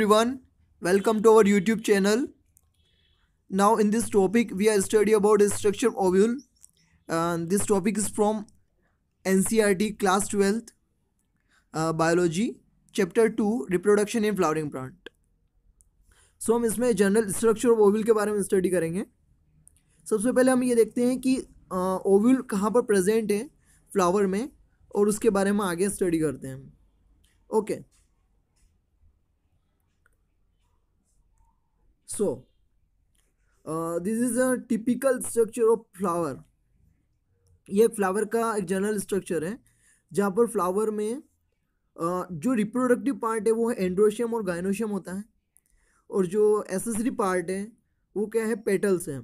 everyone, welcome to our YouTube channel. Now in this topic we are study about the structure of ovule, and this topic is from NCERT class 12th biology chapter 2 reproduction in flowering plant. सो हम इसमें general structure of ovule के बारे में study करेंगे। सबसे पहले हम ये देखते हैं कि ओव्यूल कहाँ पर प्रेजेंट है फ्लावर में, और उसके बारे में आगे स्टडी करते हैं। Okay, so this is a typical structure of flower. ये फ्लावर का एक जनरल स्ट्रक्चर है जहाँ पर फ्लावर में जो रिप्रोडक्टिव पार्ट है वो है एंड्रोशियम और गाइनोशियम होता है, और जो एसेसरी पार्ट है वो क्या है, पेटल्स हैं,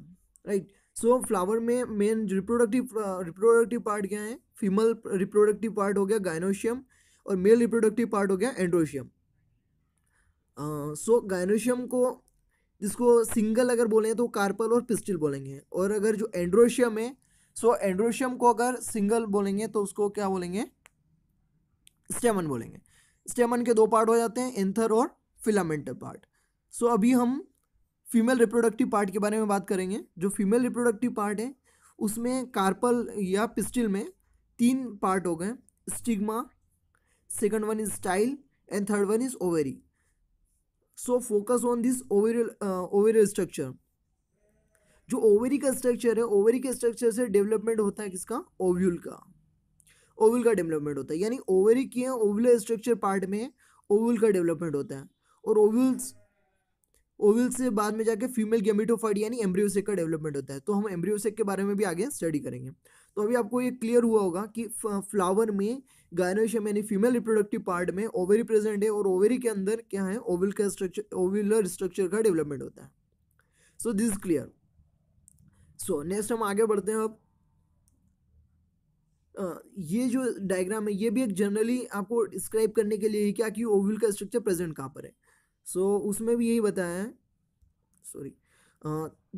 राइट। सो फ्लावर में मेन रिप्रोडक्टिव पार्ट क्या है, फीमेल रिप्रोडक्टिव पार्ट हो गया गाइनोशियम, और मेल रिप्रोडक्टिव पार्ट हो गया एंड्रोशियम। सो गाइनोशियम को जिसको सिंगल अगर बोलेंगे तो कार्पल और पिस्टिल बोलेंगे, और अगर जो एंड्रोशियम है, सो एंड्रोशियम को अगर सिंगल बोलेंगे तो उसको क्या बोलेंगे, स्टेमन बोलेंगे। स्टेमन के दो पार्ट हो जाते हैं, एंथर और फिलामेंटल पार्ट। सो अभी हम फीमेल रिप्रोडक्टिव पार्ट के बारे में बात करेंगे। जो फीमेल रिप्रोडक्टिव पार्ट है उसमें कार्पल या पिस्टिल में तीन पार्ट हो गए, stigma, second one is style, and third one is ovary. So focus on this ovarial structure. जो ओवेरी का स्ट्रक्चर है, ओवेरी के स्ट्रक्चर से डेवलपमेंट होता है किसका, ओव्यूल का। ओव्यूल का डेवलपमेंट होता है, यानी ओवेरी के ओव्यूलर स्ट्रक्चर पार्ट में ओव्यूल का डेवलपमेंट होता है, और ओव्यूल से बाद में जाके फीमेल गैमेटोफाइट यानी एम्ब्रियोसेक का डेवलपमेंट होता है। तो हम एम्ब्रियोसेक के बारे में भी आगे स्टडी करेंगे। तो अभी आपको ये क्लियर हुआ होगा कि फ्लावर में गाइनोशियम यानी फीमेल रिप्रोडक्टिव पार्ट में ओवेरी प्रेजेंट है, और ओवेरी के अंदर क्या है, ओव्यूल का स्ट्रक्चर, ओव्यूलर स्ट्रक्चर का डेवलपमेंट होता है। So this is clear. So next हम आगे बढ़ते हैं। अब ये जो डायग्राम है ये भी एक जनरली आपको डिस्क्राइब करने के लिए क्या कि ओव्यूल का स्ट्रक्चर प्रेजेंट कहाँ पर है। सो उसमें भी यही बताया है, सॉरी,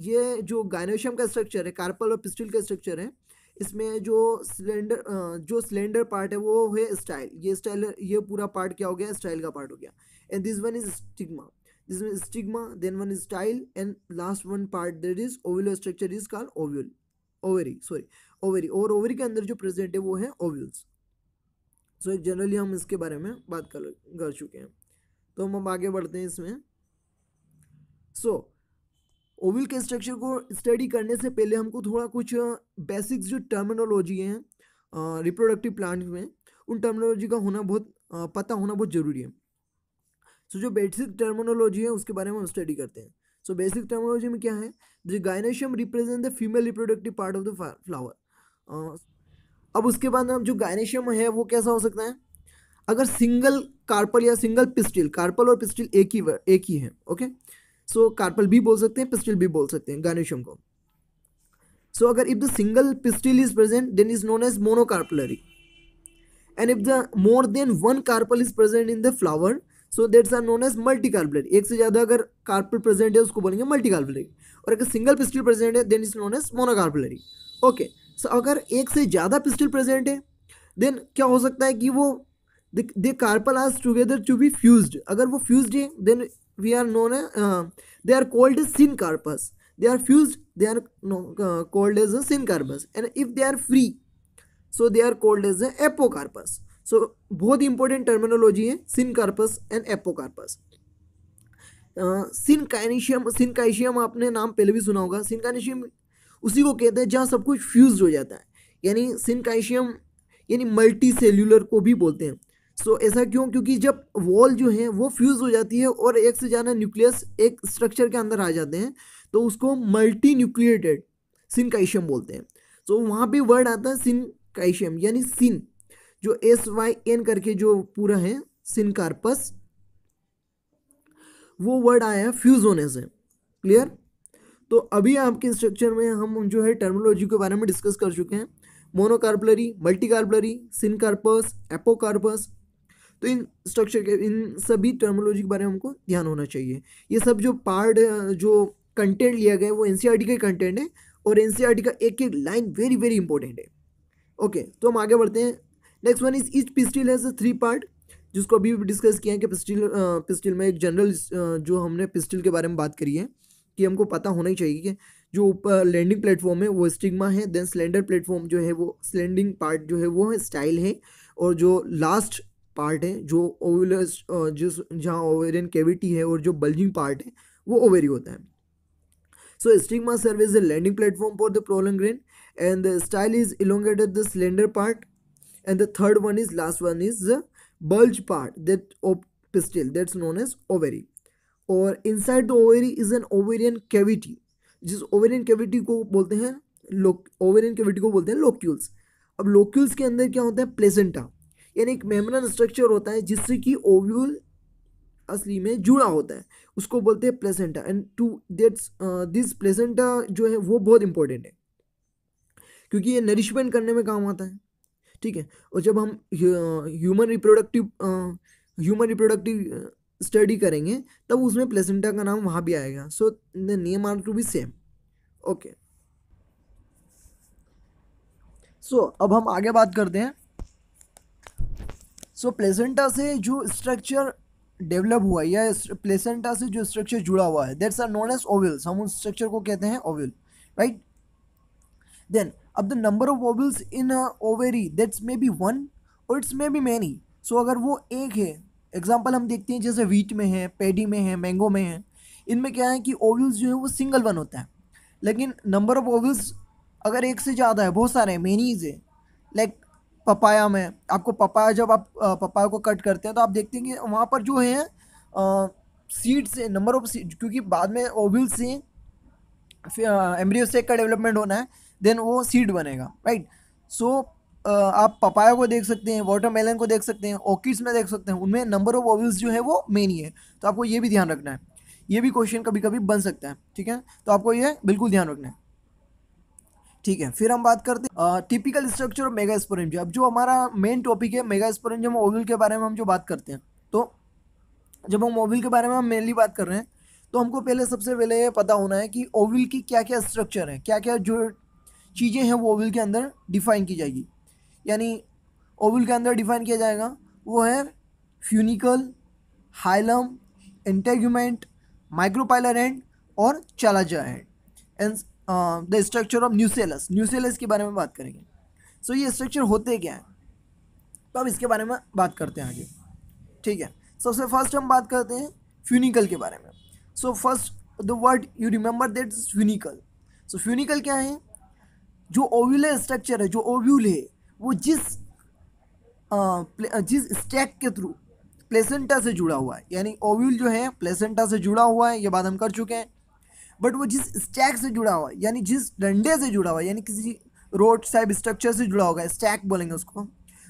ये जो गाइनोशियम का स्ट्रक्चर है, कार्पल और पिस्टिल का स्ट्रक्चर है, इसमें जो स्लेंडर पार्ट है वो है स्टाइल। ये स्टाइल, ये पूरा पार्ट क्या हो गया, स्टाइल का पार्ट हो गया। And this one is stigma, this one is stigma, then one is style, and last one part that is ovular structure is called ovary. Ovary, और ओवेरी के अंदर जो प्रेजेंट है वो है ओव्यूल्स। सो जनरली हम इसके बारे में बात कर चुके हैं, तो हम अब आगे बढ़ते हैं इसमें। सो ओव्यूल के स्ट्रक्चर को स्टडी करने से पहले हमको थोड़ा कुछ बेसिक्स जो टर्मिनोलॉजी हैं रिप्रोडक्टिव प्लांट में, उन टर्मिनोलॉजी का होना पता होना बहुत जरूरी है। सो जो बेसिक टर्मिनोलॉजी है उसके बारे में हम स्टडी करते हैं। सो बेसिक टर्मिनोलॉजी में क्या है, the gynoecium represent the female reproductive part of the flower. अब उसके बाद जो गाइनोशियम है वो कैसा हो सकता है, अगर सिंगल कार्पल या सिंगल पिस्टिल, कार्पल और पिस्टिल एक ही है, ओके। सो कार्पल भी बोल सकते हैं, पिस्टिल भी बोल सकते हैं गाइनोशियम को। सो अगर if the single pistil is present then is known as monocarpellary, and if the more than one carpel is present in the flower so that's are known as multicarpellary. एक से ज्यादा अगर carpel present है उसको बोलेंगे multicarpellary, और अगर single pistil present है then is known as monocarpellary, okay. So अगर एक से ज्यादा पिस्टिल प्रेजेंट है देन क्या हो सकता है कि वो the carpel are together to be fused. अगर वो fused है then we are known they are called as syncarpus. They are fused, they are called as a syncarpus, and if they are free so they are called as a apocarpus. So बहुत important terminology है syncarpus and apocarpus. syncytium आपने नाम पहले भी सुना होगा। syncytium उसी को कहते हैं जहाँ सब कुछ फ्यूज हो जाता है, यानी syncytium यानी मल्टी सेल्यूलर को भी बोलते हैं। सो ऐसा क्यों, क्योंकि जब वॉल जो है वो फ्यूज हो जाती है और एक से ज़्यादा न्यूक्लियस एक स्ट्रक्चर के अंदर आ जाते हैं तो उसको मल्टी न्यूक्लिएटेड सिनकाइशियम बोलते हैं। सो वहाँ पे वर्ड आता है सिनकाइशियम, यानी सिन जो SYN करके जो पूरा है सिनकार्पस, वो वर्ड आया है फ्यूज होने से। क्लियर। तो अभी आपके स्ट्रक्चर में हम जो है टर्मिनोलॉजी के बारे में डिस्कस कर चुके हैं, मोनोकार्पलरी, मल्टीकार्पलरी, सिनकार्पस, एपोकार्पस। तो इन स्ट्रक्चर के, इन सभी टर्मिनोलॉजी के बारे में हमको ध्यान होना चाहिए। ये सब जो पार्ट जो कंटेंट लिया गया है वो NCERT का कंटेंट है, और NCERT का एक एक लाइन वेरी वेरी इंपॉर्टेंट है, ओके। तो हम आगे बढ़ते हैं। Next one is each pistil has 3 part. जिसको अभी भी डिस्कस किया है कि पिस्टिल में एक जनरल जो हमने पिस्टिल के बारे में बात करी है कि हमको पता होना ही चाहिए कि जो ऊपर लैंडिंग प्लेटफॉर्म है वो स्टिग्मा है, देन स्लेंडर प्लेटफॉर्म जो है वो स्लेंडिंग पार्ट जो है वो है स्टाइल है, और जो लास्ट पार्ट है जो ओवुलस जिस जहाँ ओवेरियन कैविटी है और जो बल्जिंग पार्ट है वो ओवेरी होता है. So stigma serves as a landing platform for the pollen grain, and the style is elongated the slender part, and the third one is last one is the bulge part that of pistil that's known as ovary. और inside the ovary is an ovarian cavity, जिस ovarian cavity को बोलते हैं ovarian cavity को बोलते हैं locules. अब locules के अंदर क्या होता है प्लेसेंटा, यानी एक मेम्ब्रेन स्ट्रक्चर होता है जिससे कि ओव्यूल असली में जुड़ा होता है, उसको बोलते हैं placenta. And to that's this placenta जो है वो बहुत इंपॉर्टेंट है क्योंकि ये नरिशमेंट करने में काम आता है. ठीक है, और जब हम ह्यूमन रिप्रोडक्टिव स्टडी करेंगे तब उसमें प्लेसेंटा का नाम वहाँ भी आएगा. So the name are to be same. Okay, so अब हम आगे बात करते हैं. सो प्लेसेंटा से जो स्ट्रक्चर डेवलप हुआ है या प्लेसेंटा से जो स्ट्रक्चर जुड़ा हुआ है that's are known as ovules. हम उस स्ट्रक्चर को कहते हैं ओव्यूल, राइट. देन अब the number of ovules in ovary that's may be one और it's may be many. So अगर वो एक है, एग्जांपल हम देखते हैं जैसे वीट में है, पैडी में है, मैंगो में है, इनमें क्या है कि ओव्यूल्स जो है वो सिंगल वन होता है. लेकिन नंबर ऑफ ओव्यूल्स अगर एक से ज़्यादा है, बहुत सारे हैं, मेनीज है. लाइक पपाया में, आपको पपाया जब आप पपाया को कट करते हैं तो आप देखते हैं कि वहाँ पर जो है सीड्स है, नंबर ऑफ सीड, क्योंकि बाद में ओव्यूल से एम्ब्रियो सेक का डेवलपमेंट होना है, देन वो सीड बनेगा, राइट. सो आप पपाया को देख सकते हैं, वाटरमेलन को देख सकते हैं, ऑर्किड्स में देख सकते हैं, उनमें नंबर ऑफ ओव्यूल्स जो है वो मेनी है. तो आपको ये भी ध्यान रखना है, ये भी क्वेश्चन कभी कभी बन सकता है. ठीक है, तो आपको ये बिल्कुल ध्यान रखना है. ठीक है, फिर हम बात करते हैं टिपिकल स्ट्रक्चर ऑफ मेगास्पोरेंजियम. अब जो हमारा मेन टॉपिक है मेगास्पोरेंजियम ओव्यूल के बारे में हम जो बात करते हैं, तो जब हम ओव्यूल के बारे में हम मेनली बात कर रहे हैं तो हमको पहले सबसे पहले ये पता होना है कि ओव्यूल की क्या क्या स्ट्रक्चर है, क्या क्या जो चीज़ें हैं वो ओव्यूल के अंदर डिफाइन की जाएगी. यानी ओव्यूल के अंदर डिफाइन किया जाएगा वो है funicle, hilum, integument, micropylar end और chalaza end. End the structure of nucellus, nucellus के बारे में बात करेंगे. सो ये स्ट्रक्चर होते क्या हैं, तो अब इसके बारे में बात करते हैं आगे. ठीक है, सबसे फर्स्ट हम बात करते हैं फ्यूनिकल के बारे में. So first the word you remember that is funicle. So funicle क्या है, जो ओव्यूलर स्ट्रक्चर है, जो ओव्यूल है वो जिस स्टैक के थ्रू प्लेसेंटा से जुड़ा हुआ है, यानी ओव्यूल जो है प्लेसेंटा से जुड़ा हुआ है, ये बात हम कर चुके हैं. बट वो जिस स्टैक से जुड़ा हुआ है, यानी जिस डंडे से जुड़ा हुआ है, यानी किसी रोड टाइप स्ट्रक्चर से जुड़ा होगा, स्टैक बोलेंगे उसको,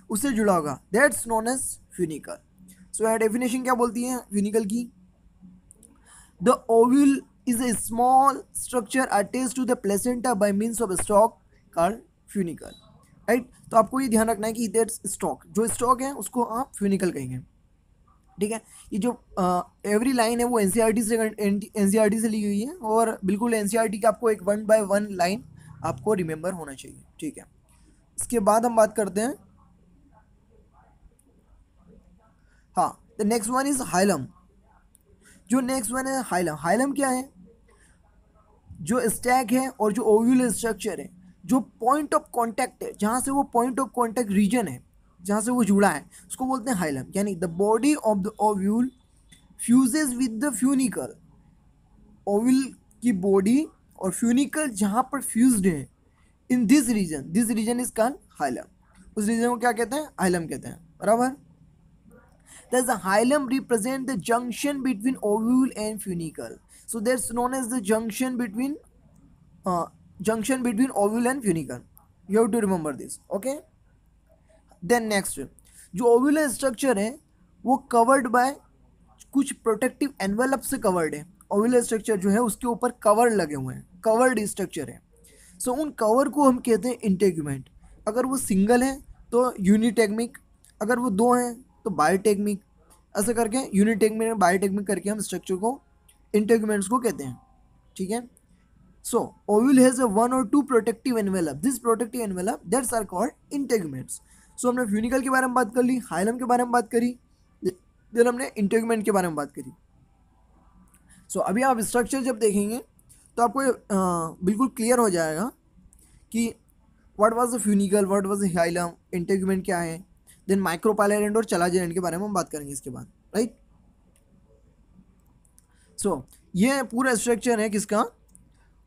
उससे जुड़ा होगा, that's known as funicle. So यहाँ डेफिनेशन क्या बोलती है फ्यूनिकल की, the ovule is a small structure attached to the placenta by means of stalk called funicle, right. तो आपको ये ध्यान रखना है कि दैट्स स्टॉक, जो स्टॉक है उसको आप फ्यूनिकल कहेंगे. ठीक है, ये जो एवरी लाइन है वो एनसीईआरटी से ली हुई है और बिल्कुल एनसीईआरटी का आपको एक 1 by 1 लाइन आपको रिमेंबर होना चाहिए. ठीक है, इसके बाद हम बात करते हैं, हाँ, the next one is hilum. जो नेक्स्ट वन है हाइलम. हाइलम क्या है, जो स्टैक है और जो ओव्यूल स्ट्रक्चर है, जो पॉइंट ऑफ कॉन्टैक्ट है, जहाँ से वो पॉइंट ऑफ कॉन्टैक्ट रीजन है, जहाँ से वो जुड़ा है, उसको बोलते हैं हाइलम. यानी the body of the ovule fuses with the funicle. Ovule की बॉडी और फ्यूनिकल जहाँ पर फ्यूज्ड है in this region is called hilum. उस रीजन को क्या कहते हैं, हाइलम कहते हैं, बराबर. Thus the hilum represent the junction between ovule and funicle. So that's known as the junction between ovule and funicle. You have to remember this. Okay. Then next, जो ovular structure है वो covered by कुछ protective envelope से covered है. Ovular structure जो है उसके ऊपर कवर लगे हुए हैं, कवर्ड स्ट्रक्चर है. सो उन कवर को हम कहते हैं इंटेग्यूमेंट. अगर वो सिंगल है तो यूनिटेगमिक, अगर वो दो हैं तो बायोटेगमिक, ऐसे करके यूनिटेगमिक और बायोटेगमिक करके हम स्ट्रक्चर को इंटेग्यूमेंट्स को कहते हैं. ठीक है, so ovule has a 1 or 2 protective envelope. This protective envelope that's are called integuments. So हमने फ्यूनिकल के बारे में बात कर ली, हाइलम के बारे में बात करी. देन हमने इंटेगुमेंट के बारे में बात करी। सो अभी आप स्ट्रक्चर जब देखेंगे तो आपको बिल्कुल क्लियर हो जाएगा कि what was the funicle, what was the hilum, integument क्या है, देन माइक्रोपाइलर एंड और चलाजर एंड के बारे में हम बात करेंगे इसके बाद, राइट। सो ये पूरा स्ट्रक्चर है किसका,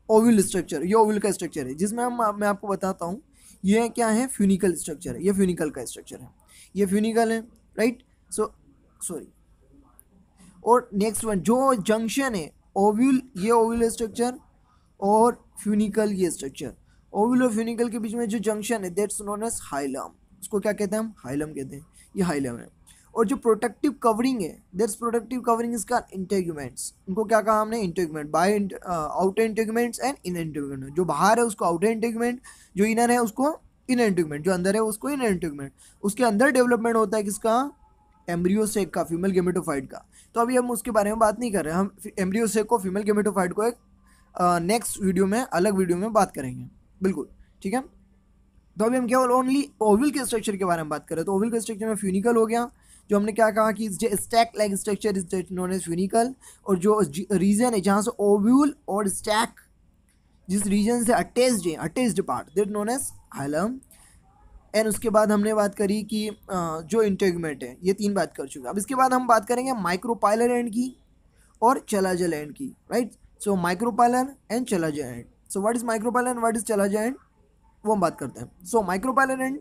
ओवल स्ट्रक्चर, ये ओवल का स्ट्रक्चर है जिसमें मैं आपको बताता हूँ ये क्या है, फ्यूनिकल स्ट्रक्चर है, ये फ्यूनिकल का स्ट्रक्चर है, ये फ्यूनिकल है, राइट। सो सॉरी, और नेक्स्ट वन जो जंक्शन है ओव्यूल, ये ओव्यूल स्ट्रक्चर और फ्यूनिकल ये स्ट्रक्चर, ओव्यूल और फ्यूनिकल के बीच में जो जंक्शन है दैट्स नोन एज हाइलम, उसको क्या कहते हैं हम, हाइलम कहते हैं, ये हाइलम है। और जो प्रोटेक्टिव कवरिंग है दैट्स प्रोटेक्टिव कवरिंग इसका इंटेगुमेंट्स, इनको क्या कहा हमने, integument, by outer integuments and inner integument, जो बाहर है उसको आउटर इंटेगुमेंट, जो इनर है उसको इनर इंटेगुमेंट, जो अंदर है उसको इनर इंटेगुमेंट। उसके अंदर डेवलपमेंट होता है किसका, एम्ब्रियो सेक का, फीमेल गेमेटोफाइट का। तो अभी हम उसके बारे में बात नहीं कर रहे हैं, हम एम्ब्रियो सेक को, फीमेल गेमेटोफाइट को एक नेक्स्ट वीडियो में, अलग वीडियो में बात करेंगे, बिल्कुल ठीक है। तो अभी हम केवल ओनली ओवल के स्ट्रक्चर के बारे में बात करें, तो ओवल के स्ट्रक्चर में फ्यूनिकल हो गया, जो हमने क्या कहा कि stalk like structure is known as funicle, और जो रीजन है जहाँ से ओव्यूल और स्टैक जिस रीजन से अटैच्ड है, attached part that known as hilum. And उसके बाद हमने बात करी कि जो इंटेगुमेंट है, ये तीन बात कर चुके हैं। अब इसके बाद हम बात करेंगे माइक्रोपाइलर एंड की और चलाजर एंड की, right. So micropylar end chalazal end, so what is micropylar end what is chalazal end, वो हम बात करते हैं। सो माइक्रोपाइलर एंड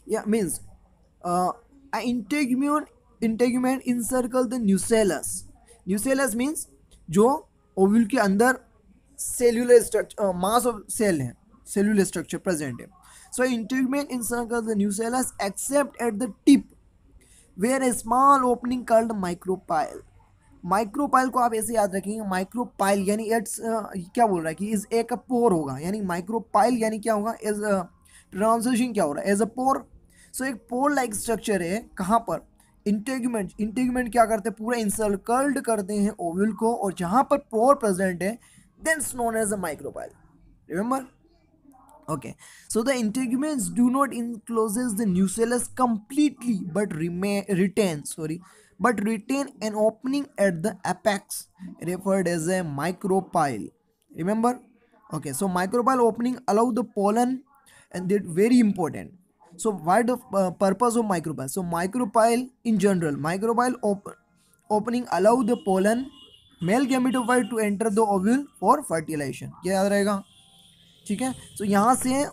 या means integument encircle the nucellus, nucellus means जो ओव्यूल के अंदर cellular structure, mass of cell है, सेल्यूलर स्ट्रक्चर प्रेजेंट है। So integument encircle the nucellus except at the tip where a small opening called micropyle. Micropyle को आप ऐसे याद रखेंगे, माइक्रोपाइल यानी इट्स क्या बोल रहा है कि इज एक पोर होगा, यानी माइक्रोपाइल यानी क्या होगा, एज प्रोनाउंसिएशन क्या हो रहा है, एज अ पोर। सो एक पोर लाइक स्ट्रक्चर है, कहाँ पर, इंटेगुमेंट, इंटेगुमेंट क्या करते हैं, पूरा इंसर्कल्ड करते हैं ओव्यूल को, और जहाँ पर पोर प्रेजेंट है that's known as a micropyle, remember. Okay, so the integuments do not encloses the nucellus completely, but retain an opening at the apex, referred as a micropyle. Remember? Okay, so micropyle opening allow the pollen, and that very important. So what the purpose of micropyle? So micropyle in general, opening allow the pollen, male gametophyte to enter the ovule for fertilization. क्या याद रहेगा, ठीक है। तो यहाँ से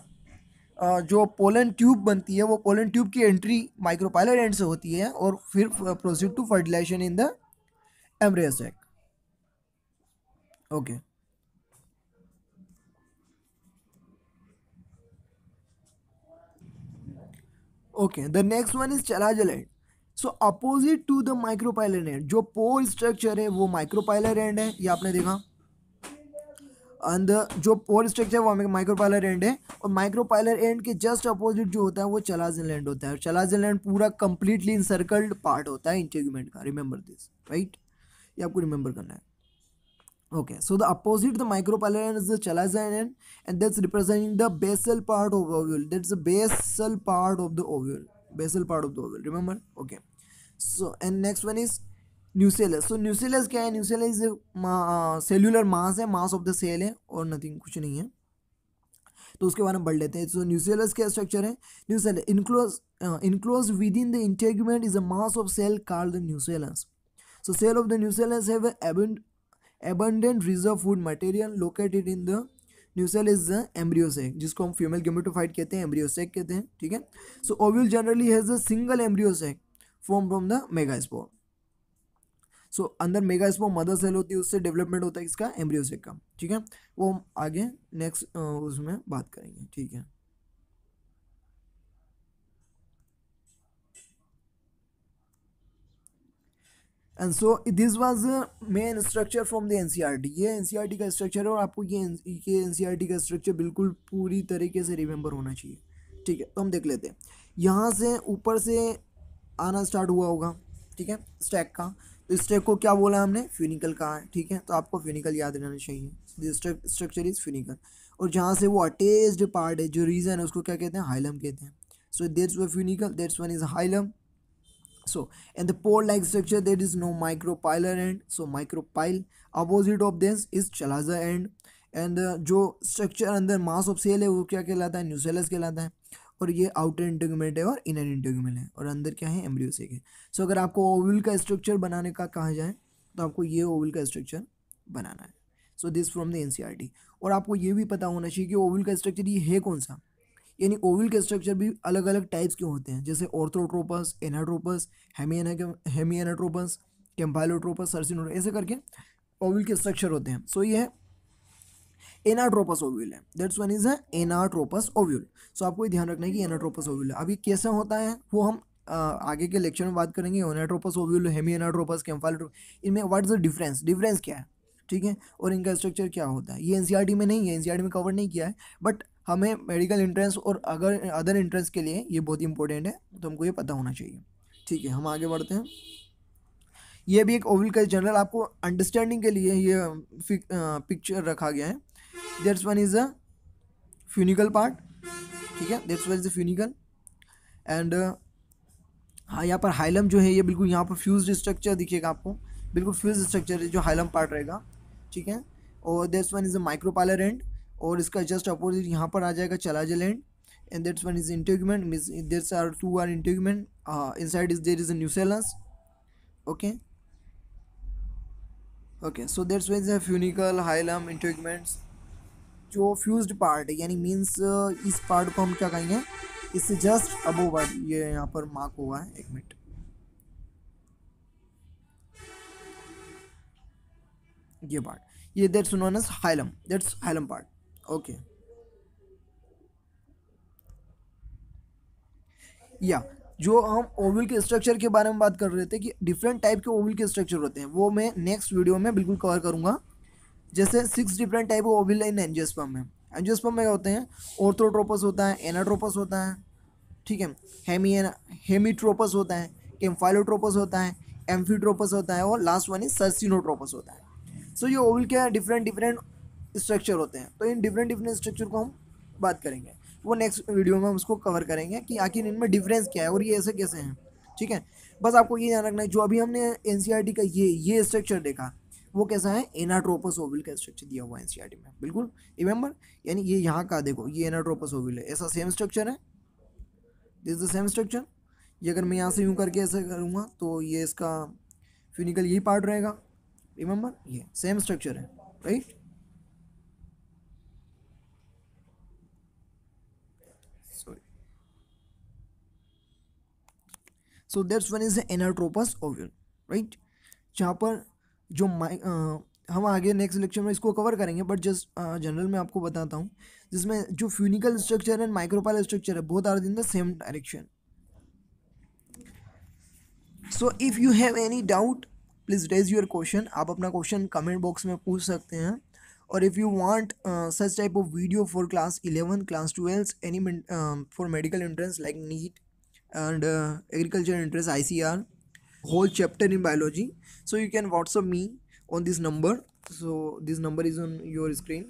जो pollen tube बनती है, वो पोलन ट्यूब की एंट्री माइक्रोपाइलर एंड से होती है, और फिर proceed to fertilisation in the embryo sac. Okay, okay, the next one is chalazal end. So opposite to the micropylar end, जो पोर स्ट्रक्चर है वो माइक्रोपाइलर एंड है, ये आपने देखा, एंड जो पोर स्ट्रक्चर वो माइक्रोपाइलर एंड है, और माइक्रोपाइलर एंड के जस्ट अपोजिट जो होता है वो चलाजल एंड होता है, और चलाजल एंड पूरा कंप्लीटली इंसर्कल्ड पार्ट होता है इंटेगुमेंट का, रिमेंबर दिस, राइट, ये आपको रिमेंबर करना है। Okay, so the opposite the micropylar end is the chalazion end, and that's representing the basal part of ovule. That's the basal part of the ovule. Basal part of the ovule. Remember? Okay. So and next one is nucellus. So nucellus क्या है? Nucellus is cellular mass है, mass of the cell है, और nothing, कुछ नहीं है। तो उसके बारे में पढ़ लेते हैं। So nucellus क्या स्ट्रक्चर है? Nucellus enclosed within the integument is a mass of cell called the nucellus. So cell of the nucellus have abundant reserve food material located in the nucellus is the embryo sac, जिसको हम female gametophyte कहते हैं, embryo sac कहते हैं, ठीक है। So ovule generally has a single embryo sac formed from the megaspore. So अंदर megaspore mother cell होती है, उससे डेवलपमेंट होता है इसका एम्ब्रियो सेक का, ठीक है। वो हम आगे नेक्स्ट उसमें बात करेंगे, ठीक है। And so this was main structure from the NCERT, ये एनसीईआरटी का स्ट्रक्चर है, और आपको ये एनसीईआरटी का स्ट्रक्चर बिल्कुल पूरी तरीके से रिमेंबर होना चाहिए, ठीक है। तो हम देख लेते हैं, यहाँ से ऊपर से आना स्टार्ट हुआ होगा, ठीक है, स्टैक का। तो स्टैक को क्या बोला हमने, फ्यूनिकल कहा है, ठीक है। तो आपको फ्यूनिकल याद रहना चाहिए, दिस स्ट्रक्चर इज फ्यूनिकल। और जहाँ से वो अटैच्ड पार्ट है, जो रीजन है, उसको क्या कहते हैं, हाइलम कहते हैं। सो that's one funicle, that's one is hilum. So in the pole like structure there is no micropylar end, so micropyle opposite of this is chalaza end. And जो स्ट्रक्चर अंदर मास ऑफ सेल है वो क्या कहलाता है, nucellus कहलाता है। और ये आउटर इंटीग्यूमेंट है और इनर इंटीग्यूमेंट है और अंदर क्या है, एम्ब्रियो सेक है। सो अगर आपको ओवल का स्ट्रक्चर बनाने का कहा जाए तो आपको ये ओवल का स्ट्रक्चर बनाना है। So this from the NCERT. और आपको ये भी पता होना चाहिए कि ओवल का स्ट्रक्चर ये है कौन सा, यानी ओवल के स्ट्रक्चर भी अलग अलग टाइप्स के होते हैं, जैसे ऑर्थोट्रोपस, एनाट्रोपस, हेमिएनाट्रोपस, कैम्पाइलोट्रोपस, सर्सिनोट्रोपस, ऐसे करके ओवल के स्ट्रक्चर होते हैं। सो ये एनाट्रोपस ओव्यूल है, that's one is a anatropous ovule. So आपको ये ध्यान रखना है कि एनाट्रोपस ओव्यूल है। अभी कैसा होता है वो हम आगे के लेक्चर में बात करेंगे। एनाट्रोपस ओव्यूल, हेमी एनाट्रोपस, कैम्पाइलोट्रोपस, इनमें what is the difference, difference क्या है, ठीक है, और इनका स्ट्रक्चर क्या होता है। ये एनसीईआरटी में नहीं है, एनसीईआरटी में कवर नहीं किया है, बट हमें मेडिकल एंट्रेंस और अगर अदर एंट्रेंस के लिए ये बहुत इंपॉर्टेंट है, तो हमको ये पता होना चाहिए। ठीक है, हम आगे बढ़ते हैं। ये भी एक ओवल का जनरल आपको अंडरस्टैंडिंग के लिए ये पिक्चर रखा गया है। That's one is a funicle part, ठीक है, that's one is the funicle. And हाँ, यहाँ पर हाइलम जो है ये बिल्कुल यहाँ पर फ्यूज्ड स्ट्रक्चर दिखेगा आपको, बिल्कुल फ्यूज स्ट्रक्चर है जो हाइलम पार्ट रहेगा, ठीक है। और that's one is a micropylar end, और इसका जस्ट अपोजिट यहाँ पर आ जाएगा chalazal end. And that's one is integument, means there are two are integument, inside is there is a nucleus, okay okay. So that's one is a funicle, hilum, integuments. जो fused part है यानी means इस part को हम क्या कहेंगे, इससे just above word, ये यहाँ पर मार्क हुआ है, एक मिनट, ये पार्ट, ये that's known as hilum, that's hilum part, okay. या जो हम ओवल के स्ट्रक्चर के बारे में बात कर रहे थे कि डिफरेंट टाइप के ओवल के स्ट्रक्चर होते हैं, वो मैं नेक्स्ट वीडियो में बिल्कुल कवर करूँगा। जैसे 6 different type of oval in angiosperm में, एंजियोस्पर्म में क्या होते हैं, ऑर्थोट्रोपस होता है, एनाट्रोपस होता है, ठीक है, हेमीट्रोपस होता है, कैम्फाइलोट्रोपस होता है, एम्फीट्रोपस होता है, और लास्ट वन इज सर्सिनोट्रोपस होता है। सो ये ओवल क्या डिफरेंट डिफरेंट स्ट्रक्चर होते हैं, तो इन डिफरेंट डिफरेंट स्ट्रक्चर को हम बात करेंगे, वो नेक्स्ट वीडियो में हम उसको कवर करेंगे कि आखिर इनमें डिफरेंस क्या है और ये ऐसे कैसे हैं, ठीक है। बस आपको ये ध्यान रखना है, जो अभी हमने एनसीईआरटी का ये स्ट्रक्चर देखा, वो कैसा है, एनाट्रोपस ओवल का स्ट्रक्चर दिया हुआ है एनसीईआरटी में, बिल्कुल रिमेंबर। यानी ये यहाँ का देखो, ये एनाट्रोपस ओवल है, ऐसा सेम स्ट्रक्चर है, this is the same structure. ये अगर मैं यहाँ से यूँ करके ऐसे करूँगा तो ये इसका फ्यूनिकल यही पार्ट रहेगा, रिमेंबर, ये सेम स्ट्रक्चर है, right. So that's one is anatropous ovule, right. जहाँ पर जो हम आगे नेक्स्ट लेक्चर में इसको कवर करेंगे, बट जस्ट जनरल में आपको बताता हूँ, जिसमें जो funicle structure and micropyle structure है, both are in the same direction. So if you have any doubt please raise your question, आप अपना क्वेश्चन कमेंट बॉक्स में पूछ सकते हैं। और if you want such type of video for class 11, class 12, any for medical entrance like NEET and agriculture entrance ICR, whole chapter in biology, so you can WhatsApp me on this number. So this number is on your screen.